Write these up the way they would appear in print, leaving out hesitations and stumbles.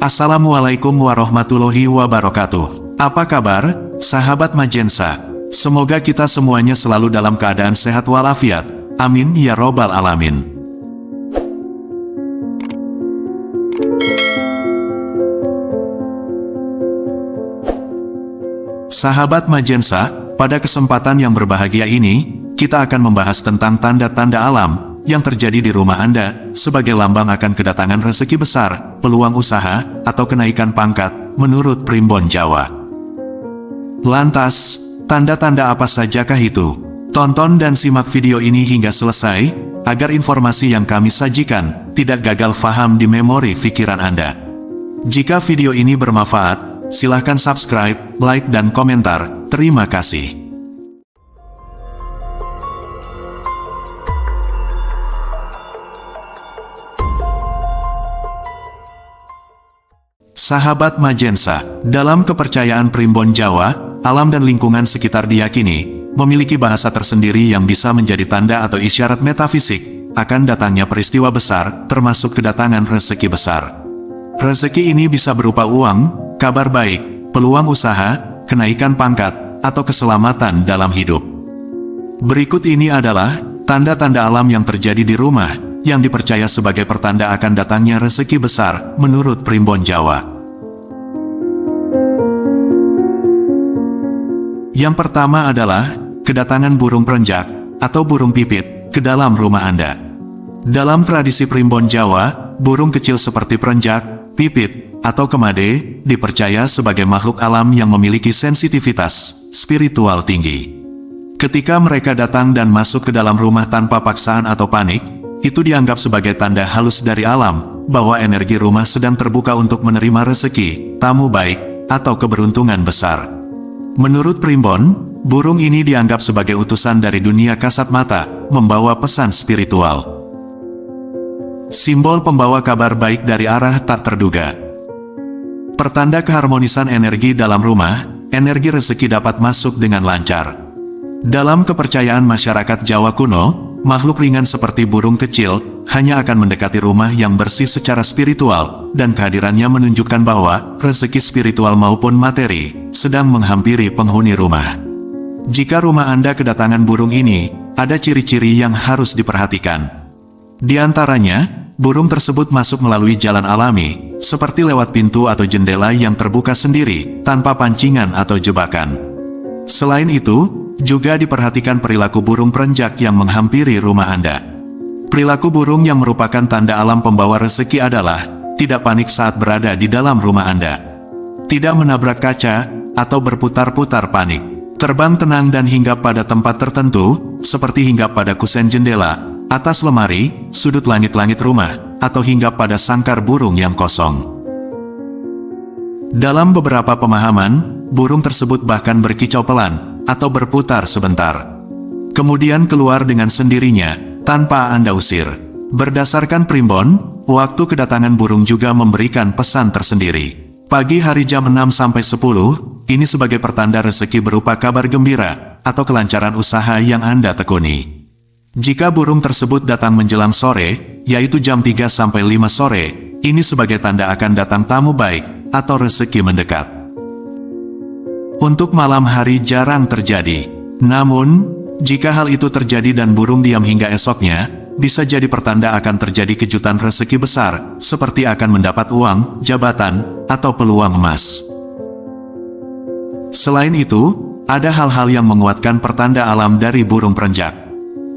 Assalamualaikum warahmatullahi wabarakatuh. Apa kabar, sahabat Majensa? Semoga kita semuanya selalu dalam keadaan sehat walafiat. Amin ya robbal alamin. Sahabat Majensa, pada kesempatan yang berbahagia ini, kita akan membahas tentang tanda-tanda alam yang terjadi di rumah Anda sebagai lambang akan kedatangan rezeki besar, peluang usaha, atau kenaikan pangkat, menurut Primbon Jawa. Lantas, tanda-tanda apa sajakah itu? Tonton dan simak video ini hingga selesai, agar informasi yang kami sajikan tidak gagal faham di memori pikiran Anda. Jika video ini bermanfaat, silahkan subscribe, like, dan komentar. Terima kasih. Sahabat Majensa, dalam kepercayaan Primbon Jawa, alam dan lingkungan sekitar diyakini memiliki bahasa tersendiri yang bisa menjadi tanda atau isyarat metafisik akan datangnya peristiwa besar, termasuk kedatangan rezeki besar. Rezeki ini bisa berupa uang, kabar baik, peluang usaha, kenaikan pangkat, atau keselamatan dalam hidup. Berikut ini adalah tanda-tanda alam yang terjadi di rumah, yang dipercaya sebagai pertanda akan datangnya rezeki besar, menurut Primbon Jawa. Yang pertama adalah kedatangan burung perenjak atau burung pipit ke dalam rumah Anda. Dalam tradisi Primbon Jawa, burung kecil seperti perenjak, pipit, atau kemade dipercaya sebagai makhluk alam yang memiliki sensitivitas spiritual tinggi. Ketika mereka datang dan masuk ke dalam rumah tanpa paksaan atau panik, itu dianggap sebagai tanda halus dari alam bahwa energi rumah sedang terbuka untuk menerima rezeki, tamu baik, atau keberuntungan besar. Menurut Primbon, burung ini dianggap sebagai utusan dari dunia kasat mata, membawa pesan spiritual. Simbol pembawa kabar baik dari arah tak terduga. Pertanda keharmonisan energi dalam rumah, energi rezeki dapat masuk dengan lancar. Dalam kepercayaan masyarakat Jawa kuno, makhluk ringan seperti burung kecil hanya akan mendekati rumah yang bersih secara spiritual, dan kehadirannya menunjukkan bahwa rezeki spiritual maupun materi sedang menghampiri penghuni rumah. Jika rumah Anda kedatangan burung ini, ada ciri-ciri yang harus diperhatikan. Di antaranya, burung tersebut masuk melalui jalan alami, seperti lewat pintu atau jendela yang terbuka sendiri, tanpa pancingan atau jebakan. Selain itu, juga diperhatikan perilaku burung perenjak yang menghampiri rumah Anda. Perilaku burung yang merupakan tanda alam pembawa rezeki adalah tidak panik saat berada di dalam rumah Anda, tidak menabrak kaca, atau berputar-putar panik, terbang tenang dan hinggap pada tempat tertentu, seperti hinggap pada kusen jendela, atas lemari, sudut langit-langit rumah, atau hinggap pada sangkar burung yang kosong. Dalam beberapa pemahaman, burung tersebut bahkan berkicau pelan, atau berputar sebentar, kemudian keluar dengan sendirinya, tanpa Anda usir. Berdasarkan Primbon, waktu kedatangan burung juga memberikan pesan tersendiri. Pagi hari jam 6-10, ini sebagai pertanda rezeki berupa kabar gembira, atau kelancaran usaha yang Anda tekuni. Jika burung tersebut datang menjelang sore, yaitu jam 3-5 sore, ini sebagai tanda akan datang tamu baik, atau rezeki mendekat. Untuk malam hari jarang terjadi. Namun, jika hal itu terjadi dan burung diam hingga esoknya, bisa jadi pertanda akan terjadi kejutan rezeki besar, seperti akan mendapat uang, jabatan, atau peluang emas. Selain itu, ada hal-hal yang menguatkan pertanda alam dari burung perenjak.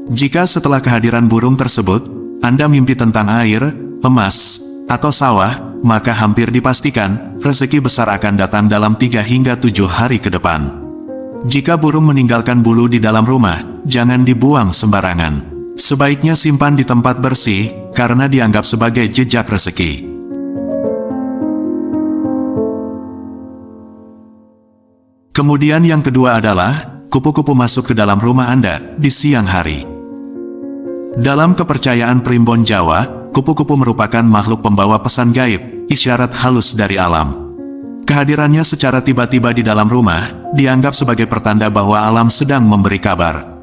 Jika setelah kehadiran burung tersebut, Anda mimpi tentang air, emas, atau sawah, maka hampir dipastikan rezeki besar akan datang dalam 3 hingga 7 hari ke depan. Jika burung meninggalkan bulu di dalam rumah, jangan dibuang sembarangan. Sebaiknya simpan di tempat bersih, karena dianggap sebagai jejak rezeki. Kemudian yang kedua adalah, kupu-kupu masuk ke dalam rumah Anda di siang hari. Dalam kepercayaan Primbon Jawa, kupu-kupu merupakan makhluk pembawa pesan gaib, isyarat halus dari alam. Kehadirannya secara tiba-tiba di dalam rumah dianggap sebagai pertanda bahwa alam sedang memberi kabar.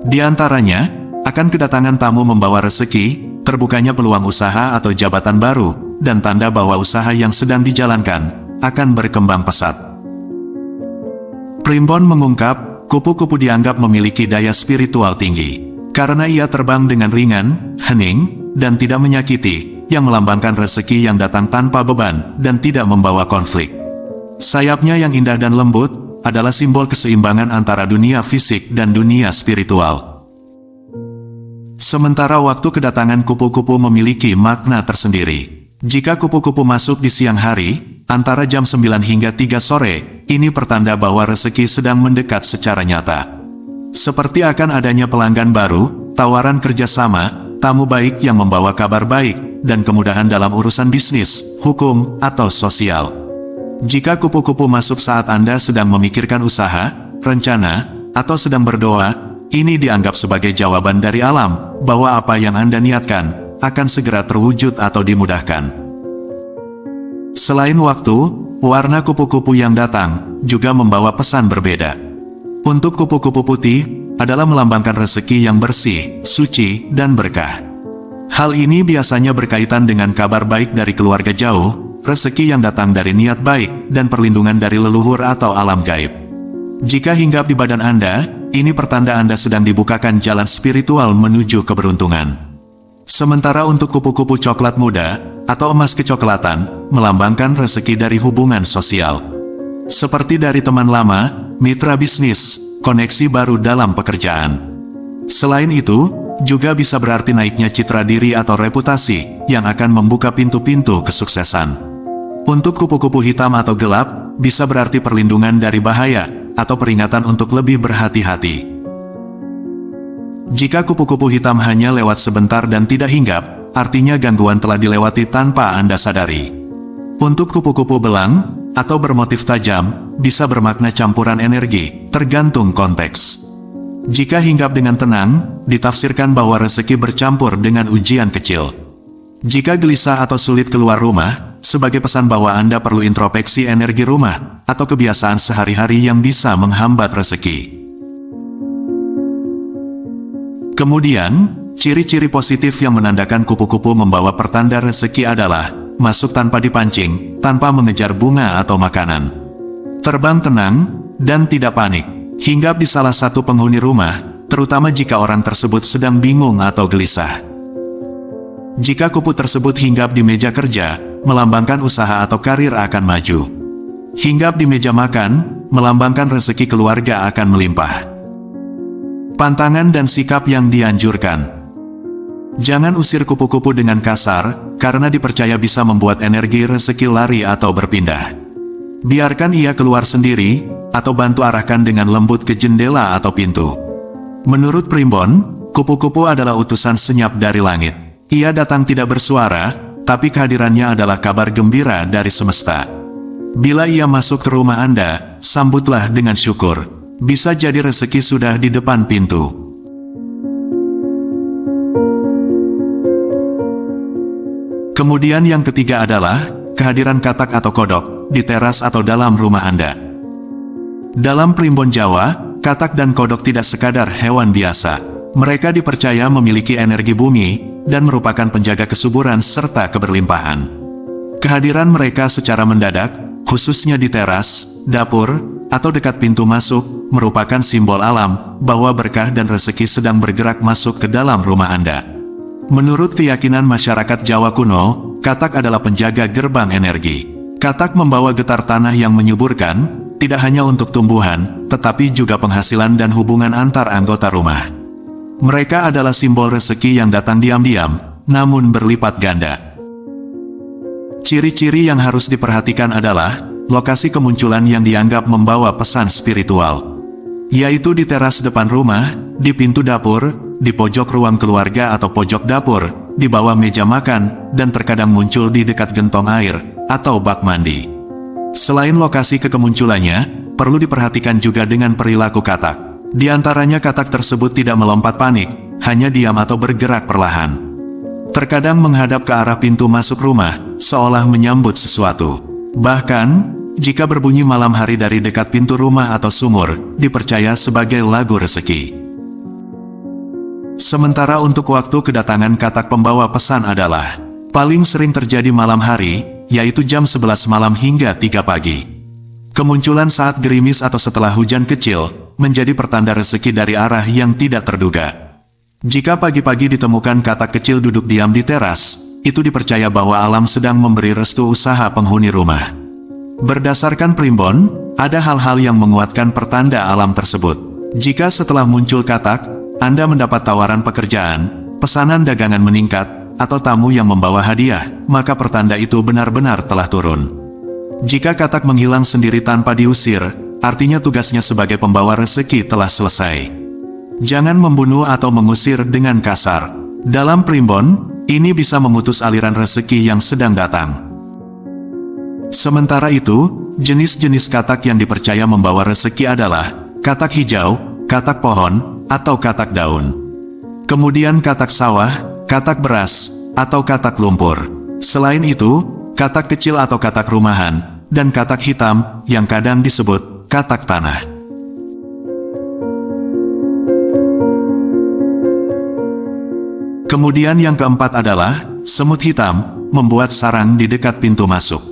Di antaranya, akan kedatangan tamu membawa rezeki, terbukanya peluang usaha atau jabatan baru, dan tanda bahwa usaha yang sedang dijalankan akan berkembang pesat. Primbon mengungkap, kupu-kupu dianggap memiliki daya spiritual tinggi, karena ia terbang dengan ringan, hening, dan tidak menyakiti, yang melambangkan rezeki yang datang tanpa beban dan tidak membawa konflik. Sayapnya yang indah dan lembut adalah simbol keseimbangan antara dunia fisik dan dunia spiritual. Sementara waktu kedatangan kupu-kupu memiliki makna tersendiri. Jika kupu-kupu masuk di siang hari, antara jam 9 hingga 3 sore, ini pertanda bahwa rezeki sedang mendekat secara nyata. Seperti akan adanya pelanggan baru, tawaran kerjasama, tamu baik yang membawa kabar baik, dan kemudahan dalam urusan bisnis, hukum, atau sosial. Jika kupu-kupu masuk saat Anda sedang memikirkan usaha, rencana, atau sedang berdoa, ini dianggap sebagai jawaban dari alam, bahwa apa yang Anda niatkan akan segera terwujud atau dimudahkan. Selain waktu, warna kupu-kupu yang datang juga membawa pesan berbeda. Untuk kupu-kupu putih, adalah melambangkan rezeki yang bersih, suci, dan berkah. Hal ini biasanya berkaitan dengan kabar baik dari keluarga jauh, rezeki yang datang dari niat baik, dan perlindungan dari leluhur atau alam gaib. Jika hinggap di badan Anda, ini pertanda Anda sedang dibukakan jalan spiritual menuju keberuntungan. Sementara untuk kupu-kupu coklat muda, atau emas kecoklatan, melambangkan rezeki dari hubungan sosial. Seperti dari teman lama, mitra bisnis, koneksi baru dalam pekerjaan. Selain itu, juga bisa berarti naiknya citra diri atau reputasi, yang akan membuka pintu-pintu kesuksesan. Untuk kupu-kupu hitam atau gelap, bisa berarti perlindungan dari bahaya, atau peringatan untuk lebih berhati-hati. Jika kupu-kupu hitam hanya lewat sebentar dan tidak hinggap, artinya gangguan telah dilewati tanpa Anda sadari. Untuk kupu-kupu belang, atau bermotif tajam, bisa bermakna campuran energi, tergantung konteks. Jika hinggap dengan tenang, ditafsirkan bahwa rezeki bercampur dengan ujian kecil. Jika gelisah atau sulit keluar rumah, sebagai pesan bahwa Anda perlu introspeksi energi rumah, atau kebiasaan sehari-hari yang bisa menghambat rezeki. Kemudian, ciri-ciri positif yang menandakan kupu-kupu membawa pertanda rezeki adalah masuk tanpa dipancing, tanpa mengejar bunga atau makanan. Terbang tenang, dan tidak panik. Hinggap di salah satu penghuni rumah, terutama jika orang tersebut sedang bingung atau gelisah. Jika kupu tersebut hinggap di meja kerja, melambangkan usaha atau karir akan maju. Hinggap di meja makan, melambangkan rezeki keluarga akan melimpah. Pantangan dan sikap yang dianjurkan. Jangan usir kupu-kupu dengan kasar, karena dipercaya bisa membuat energi rezeki lari atau berpindah. Biarkan ia keluar sendiri, atau bantu arahkan dengan lembut ke jendela atau pintu. Menurut Primbon, kupu-kupu adalah utusan senyap dari langit. Ia datang tidak bersuara, tapi kehadirannya adalah kabar gembira dari semesta. Bila ia masuk ke rumah Anda, sambutlah dengan syukur. Bisa jadi rezeki sudah di depan pintu. Kemudian yang ketiga adalah kehadiran katak atau kodok di teras atau dalam rumah Anda. Dalam Primbon Jawa, katak dan kodok tidak sekadar hewan biasa. Mereka dipercaya memiliki energi bumi dan merupakan penjaga kesuburan serta keberlimpahan. Kehadiran mereka secara mendadak, khususnya di teras, dapur, atau dekat pintu masuk, merupakan simbol alam bahwa berkah dan rezeki sedang bergerak masuk ke dalam rumah Anda. Menurut keyakinan masyarakat Jawa kuno, katak adalah penjaga gerbang energi. Katak membawa getar tanah yang menyuburkan, tidak hanya untuk tumbuhan, tetapi juga penghasilan dan hubungan antar anggota rumah. Mereka adalah simbol rezeki yang datang diam-diam, namun berlipat ganda. Ciri-ciri yang harus diperhatikan adalah lokasi kemunculan yang dianggap membawa pesan spiritual, yaitu di teras depan rumah, di pintu dapur, di pojok ruang keluarga atau pojok dapur, di bawah meja makan, dan terkadang muncul di dekat gentong air atau bak mandi. Selain lokasi kemunculannya, perlu diperhatikan juga dengan perilaku katak. Di antaranya katak tersebut tidak melompat panik, hanya diam atau bergerak perlahan. Terkadang menghadap ke arah pintu masuk rumah, seolah menyambut sesuatu. Bahkan, jika berbunyi malam hari dari dekat pintu rumah atau sumur, dipercaya sebagai lagu rezeki. Sementara untuk waktu kedatangan katak pembawa pesan adalah Paling sering terjadi malam hari, yaitu jam 11 malam hingga 3 pagi. Kemunculan saat gerimis atau setelah hujan kecil, menjadi pertanda rezeki dari arah yang tidak terduga. Jika pagi-pagi ditemukan katak kecil duduk diam di teras, itu dipercaya bahwa alam sedang memberi restu usaha penghuni rumah. Berdasarkan primbon, ada hal-hal yang menguatkan pertanda alam tersebut. Jika setelah muncul katak, Anda mendapat tawaran pekerjaan, pesanan dagangan meningkat, atau tamu yang membawa hadiah, maka pertanda itu benar-benar telah turun. Jika katak menghilang sendiri tanpa diusir, artinya tugasnya sebagai pembawa rezeki telah selesai. Jangan membunuh atau mengusir dengan kasar. Dalam primbon, ini bisa memutus aliran rezeki yang sedang datang. Sementara itu, jenis-jenis katak yang dipercaya membawa rezeki adalah katak hijau, katak pohon, atau katak daun. Kemudian katak sawah, katak beras, atau katak lumpur. Selain itu, katak kecil atau katak rumahan, dan katak hitam yang kadang disebut katak tanah. Kemudian yang keempat adalah semut hitam, membuat sarang di dekat pintu masuk.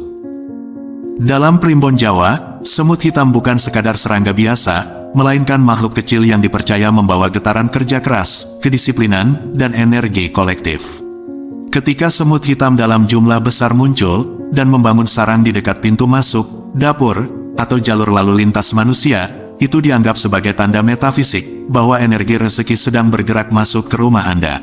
Dalam primbon Jawa, semut hitam bukan sekadar serangga biasa, melainkan makhluk kecil yang dipercaya membawa getaran kerja keras, kedisiplinan, dan energi kolektif. Ketika semut hitam dalam jumlah besar muncul, dan membangun sarang di dekat pintu masuk, dapur, atau jalur lalu lintas manusia, itu dianggap sebagai tanda metafisik, bahwa energi rezeki sedang bergerak masuk ke rumah Anda.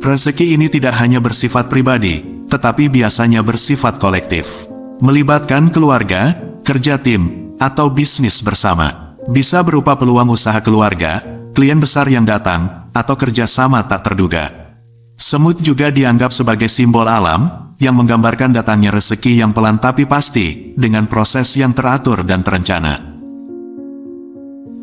Rezeki ini tidak hanya bersifat pribadi, tetapi biasanya bersifat kolektif. Melibatkan keluarga, kerja tim, atau bisnis bersama. Bisa berupa peluang usaha keluarga, klien besar yang datang, atau kerjasama tak terduga. Semut juga dianggap sebagai simbol alam, yang menggambarkan datangnya rezeki yang pelan tapi pasti, dengan proses yang teratur dan terencana.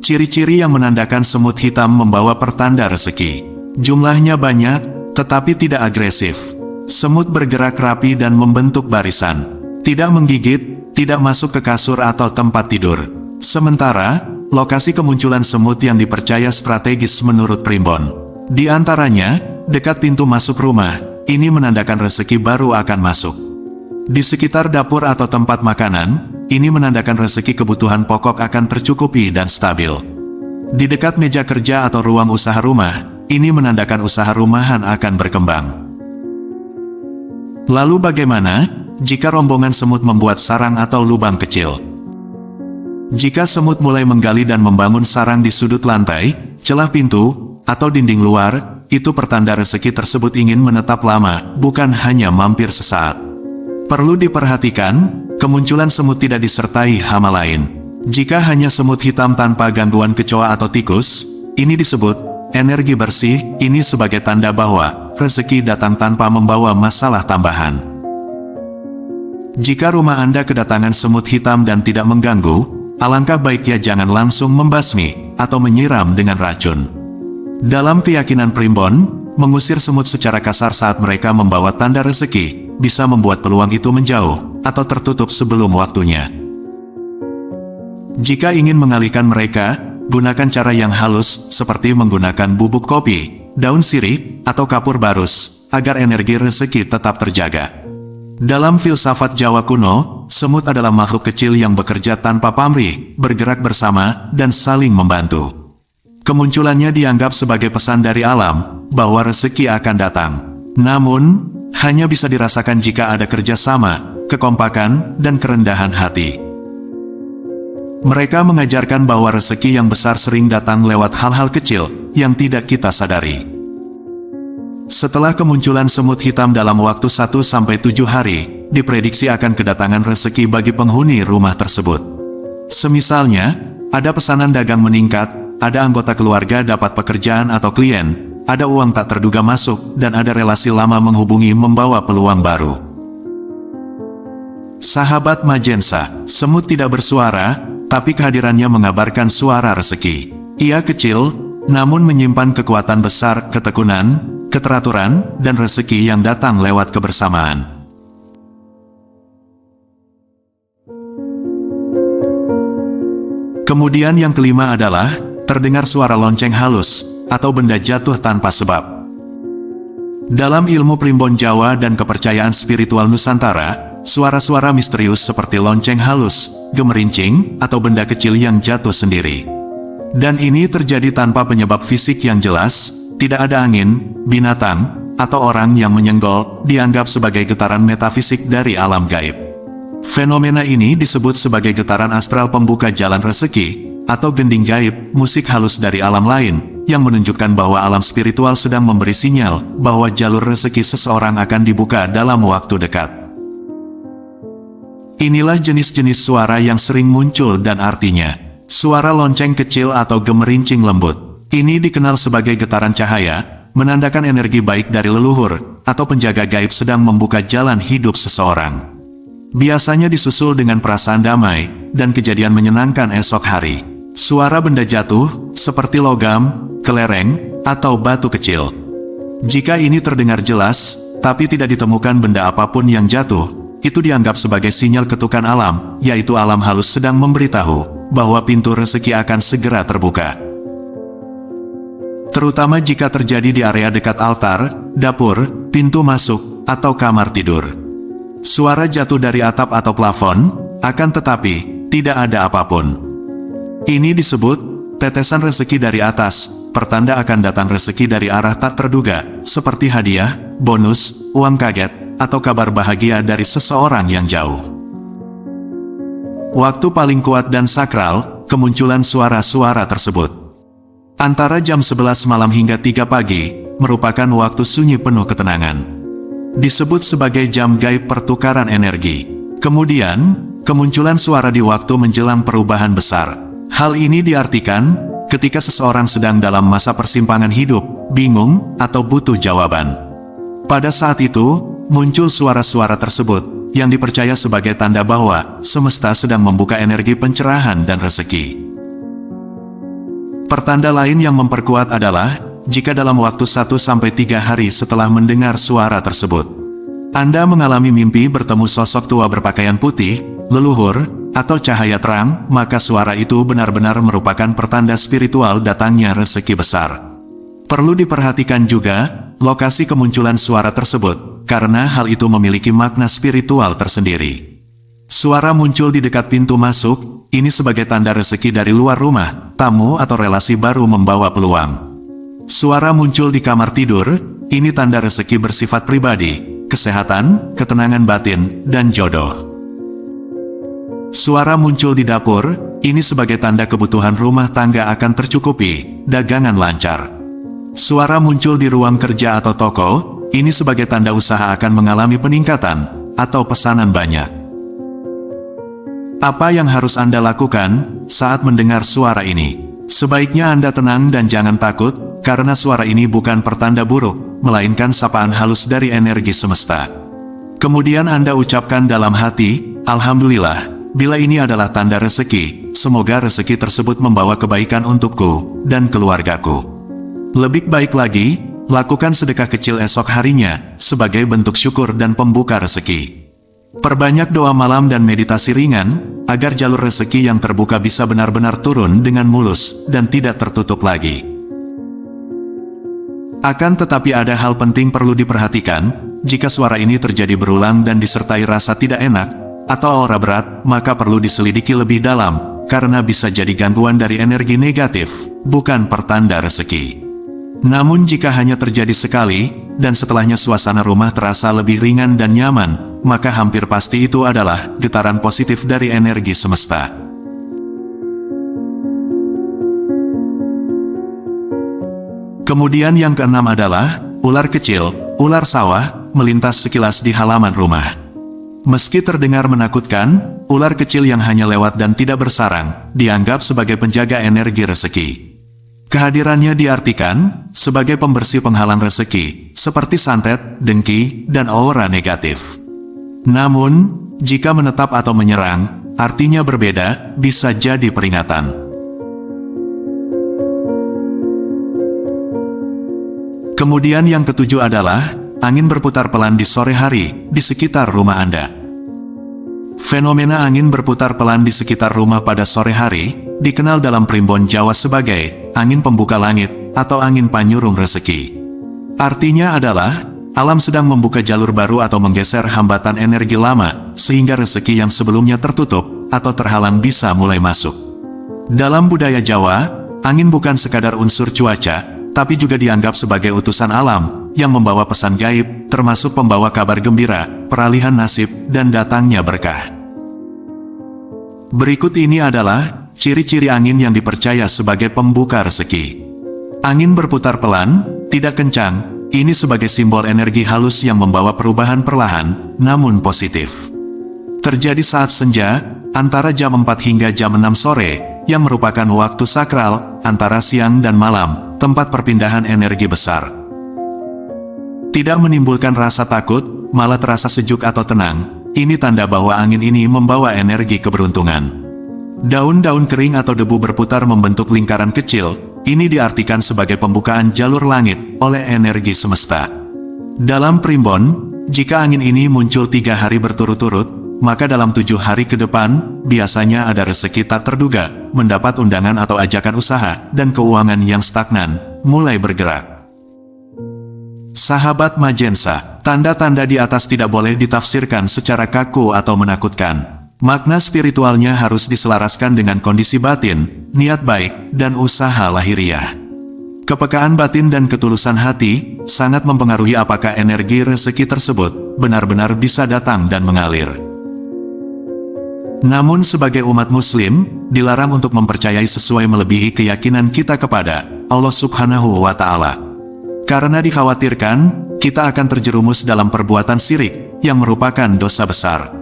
Ciri-ciri yang menandakan semut hitam membawa pertanda rezeki. Jumlahnya banyak, tetapi tidak agresif. Semut bergerak rapi dan membentuk barisan. Tidak menggigit, tidak masuk ke kasur atau tempat tidur. Sementara, lokasi kemunculan semut yang dipercaya strategis menurut primbon. Di antaranya, dekat pintu masuk rumah, ini menandakan rezeki baru akan masuk. Di sekitar dapur atau tempat makanan, ini menandakan rezeki kebutuhan pokok akan tercukupi dan stabil. Di dekat meja kerja atau ruang usaha rumah, ini menandakan usaha rumahan akan berkembang. Lalu bagaimana jika rombongan semut membuat sarang atau lubang kecil? Jika semut mulai menggali dan membangun sarang di sudut lantai, celah pintu, atau dinding luar, itu pertanda rezeki tersebut ingin menetap lama, bukan hanya mampir sesaat. Perlu diperhatikan, kemunculan semut tidak disertai hama lain. Jika hanya semut hitam tanpa gangguan kecoa atau tikus, ini disebut energi bersih. Ini sebagai tanda bahwa rezeki datang tanpa membawa masalah tambahan. Jika rumah Anda kedatangan semut hitam dan tidak mengganggu, alangkah baiknya jangan langsung membasmi atau menyiram dengan racun. Dalam keyakinan primbon, mengusir semut secara kasar saat mereka membawa tanda rezeki, bisa membuat peluang itu menjauh, atau tertutup sebelum waktunya. Jika ingin mengalihkan mereka, gunakan cara yang halus, seperti menggunakan bubuk kopi, daun sirih, atau kapur barus, agar energi rezeki tetap terjaga. Dalam filsafat Jawa kuno, semut adalah makhluk kecil yang bekerja tanpa pamrih, bergerak bersama, dan saling membantu. Kemunculannya dianggap sebagai pesan dari alam, bahwa rezeki akan datang. Namun, hanya bisa dirasakan jika ada kerjasama, kekompakan, dan kerendahan hati. Mereka mengajarkan bahwa rezeki yang besar sering datang lewat hal-hal kecil, yang tidak kita sadari. Setelah kemunculan semut hitam dalam waktu 1-7 hari, diprediksi akan kedatangan rezeki bagi penghuni rumah tersebut. Semisalnya, ada pesanan dagang meningkat, ada anggota keluarga dapat pekerjaan atau klien, ada uang tak terduga masuk, dan ada relasi lama menghubungi membawa peluang baru. Sahabat Majensa, semut tidak bersuara, tapi kehadirannya mengabarkan suara rezeki. Ia kecil, namun menyimpan kekuatan besar, ketekunan, keteraturan, dan rezeki yang datang lewat kebersamaan. Kemudian yang kelima adalah terdengar suara lonceng halus, atau benda jatuh tanpa sebab. Dalam ilmu primbon Jawa dan kepercayaan spiritual Nusantara, suara-suara misterius seperti lonceng halus, gemerincing, atau benda kecil yang jatuh sendiri. Dan ini terjadi tanpa penyebab fisik yang jelas, tidak ada angin, binatang, atau orang yang menyenggol, dianggap sebagai getaran metafisik dari alam gaib. Fenomena ini disebut sebagai getaran astral pembuka jalan rezeki, atau gending gaib, musik halus dari alam lain, yang menunjukkan bahwa alam spiritual sedang memberi sinyal bahwa jalur rezeki seseorang akan dibuka dalam waktu dekat. Inilah jenis-jenis suara yang sering muncul dan artinya. Suara lonceng kecil atau gemerincing lembut. Ini dikenal sebagai getaran cahaya, menandakan energi baik dari leluhur, atau penjaga gaib sedang membuka jalan hidup seseorang. Biasanya disusul dengan perasaan damai, dan kejadian menyenangkan esok hari. Suara benda jatuh, seperti logam, kelereng, atau batu kecil. Jika ini terdengar jelas, tapi tidak ditemukan benda apapun yang jatuh, itu dianggap sebagai sinyal ketukan alam, yaitu alam halus sedang memberitahu bahwa pintu rezeki akan segera terbuka. Terutama jika terjadi di area dekat altar, dapur, pintu masuk, atau kamar tidur. Suara jatuh dari atap atau plafon, akan tetapi, tidak ada apapun. Ini disebut tetesan rezeki dari atas, pertanda akan datang rezeki dari arah tak terduga, seperti hadiah, bonus, uang kaget, atau kabar bahagia dari seseorang yang jauh. Waktu paling kuat dan sakral, kemunculan suara-suara tersebut. Antara jam 11 malam hingga 3 pagi, merupakan waktu sunyi penuh ketenangan. Disebut sebagai jam gaib pertukaran energi. Kemudian, kemunculan suara di waktu menjelang perubahan besar. Hal ini diartikan, ketika seseorang sedang dalam masa persimpangan hidup, bingung, atau butuh jawaban. Pada saat itu, muncul suara-suara tersebut, yang dipercaya sebagai tanda bahwa semesta sedang membuka energi pencerahan dan rezeki. Pertanda lain yang memperkuat adalah, jika dalam waktu 1-3 hari setelah mendengar suara tersebut, Anda mengalami mimpi bertemu sosok tua berpakaian putih, leluhur, atau cahaya terang, maka suara itu benar-benar merupakan pertanda spiritual datangnya rezeki besar. Perlu diperhatikan juga, lokasi kemunculan suara tersebut, karena hal itu memiliki makna spiritual tersendiri. Suara muncul di dekat pintu masuk, ini sebagai tanda rezeki dari luar rumah, tamu atau relasi baru membawa peluang. Suara muncul di kamar tidur, ini tanda rezeki bersifat pribadi, kesehatan, ketenangan batin, dan jodoh. Suara muncul di dapur, ini sebagai tanda kebutuhan rumah tangga akan tercukupi, dagangan lancar. Suara muncul di ruang kerja atau toko, ini sebagai tanda usaha akan mengalami peningkatan, atau pesanan banyak. Apa yang harus Anda lakukan saat mendengar suara ini? Sebaiknya Anda tenang dan jangan takut, karena suara ini bukan pertanda buruk, melainkan sapaan halus dari energi semesta. Kemudian Anda ucapkan dalam hati, Alhamdulillah, bila ini adalah tanda rezeki, semoga rezeki tersebut membawa kebaikan untukku dan keluargaku. Lebih baik lagi, lakukan sedekah kecil esok harinya, sebagai bentuk syukur dan pembuka rezeki. Perbanyak doa malam dan meditasi ringan, agar jalur rezeki yang terbuka bisa benar-benar turun dengan mulus dan tidak tertutup lagi. Akan tetapi ada hal penting perlu diperhatikan, jika suara ini terjadi berulang dan disertai rasa tidak enak, atau aura berat, maka perlu diselidiki lebih dalam, karena bisa jadi gangguan dari energi negatif, bukan pertanda rezeki. Namun jika hanya terjadi sekali, dan setelahnya suasana rumah terasa lebih ringan dan nyaman, maka hampir pasti itu adalah getaran positif dari energi semesta. Kemudian yang keenam adalah, ular kecil, ular sawah, melintas sekilas di halaman rumah. Meski terdengar menakutkan, ular kecil yang hanya lewat dan tidak bersarang, dianggap sebagai penjaga energi rezeki. Kehadirannya diartikan sebagai pembersih penghalang rezeki, seperti santet, dengki, dan aura negatif. Namun, jika menetap atau menyerang, artinya berbeda, bisa jadi peringatan. Kemudian yang ketujuh adalah, angin berputar pelan di sore hari, di sekitar rumah Anda. Fenomena angin berputar pelan di sekitar rumah pada sore hari, dikenal dalam primbon Jawa sebagai angin pembuka langit, atau angin panyurung rezeki. Artinya adalah, Alam sedang membuka jalur baru atau menggeser hambatan energi lama, sehingga rezeki yang sebelumnya tertutup atau terhalang bisa mulai masuk. Dalam budaya Jawa, angin bukan sekadar unsur cuaca, tapi juga dianggap sebagai utusan alam, yang membawa pesan gaib, termasuk pembawa kabar gembira, peralihan nasib, dan datangnya berkah. Berikut ini adalah ciri-ciri angin yang dipercaya sebagai pembuka rezeki. Angin berputar pelan, tidak kencang. Ini sebagai simbol energi halus yang membawa perubahan perlahan, namun positif. Terjadi saat senja, antara jam 4 hingga jam 6 sore, yang merupakan waktu sakral, antara siang dan malam, tempat perpindahan energi besar. Tidak menimbulkan rasa takut, malah terasa sejuk atau tenang. Ini tanda bahwa angin ini membawa energi keberuntungan. Daun-daun kering atau debu berputar membentuk lingkaran kecil. Ini diartikan sebagai pembukaan jalur langit oleh energi semesta. Dalam primbon, jika angin ini muncul 3 hari berturut-turut, maka dalam 7 hari ke depan, biasanya ada rezeki tak terduga, mendapat undangan atau ajakan usaha, dan keuangan yang stagnan, mulai bergerak. Sahabat Majensa, tanda-tanda di atas tidak boleh ditafsirkan secara kaku atau menakutkan. Makna spiritualnya harus diselaraskan dengan kondisi batin, niat baik, dan usaha lahiriah. Kepekaan batin dan ketulusan hati sangat mempengaruhi apakah energi rezeki tersebut benar-benar bisa datang dan mengalir. Namun sebagai umat muslim, dilarang untuk mempercayai sesuai melebihi keyakinan kita kepada Allah Subhanahu wa Ta'ala. Karena dikhawatirkan, kita akan terjerumus dalam perbuatan syirik yang merupakan dosa besar.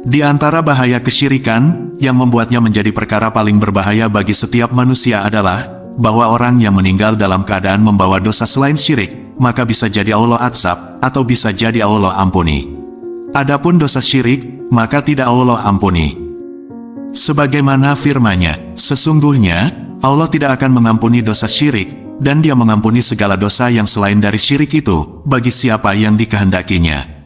Di antara bahaya kesyirikan, yang membuatnya menjadi perkara paling berbahaya bagi setiap manusia adalah, bahwa orang yang meninggal dalam keadaan membawa dosa selain syirik, maka bisa jadi Allah azab, atau bisa jadi Allah ampuni. Adapun dosa syirik, maka tidak Allah ampuni. Sebagaimana firman-Nya, sesungguhnya, Allah tidak akan mengampuni dosa syirik, dan Dia mengampuni segala dosa yang selain dari syirik itu, bagi siapa yang dikehendakinya.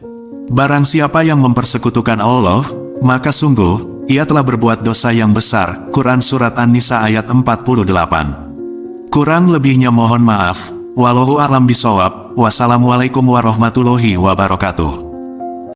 Barang siapa yang mempersekutukan Allah, maka sungguh, ia telah berbuat dosa yang besar. Quran Surat An-Nisa ayat 48. Kurang lebihnya mohon maaf. Wallahu a'lam bishawab. Wassalamualaikum warahmatullahi wabarakatuh.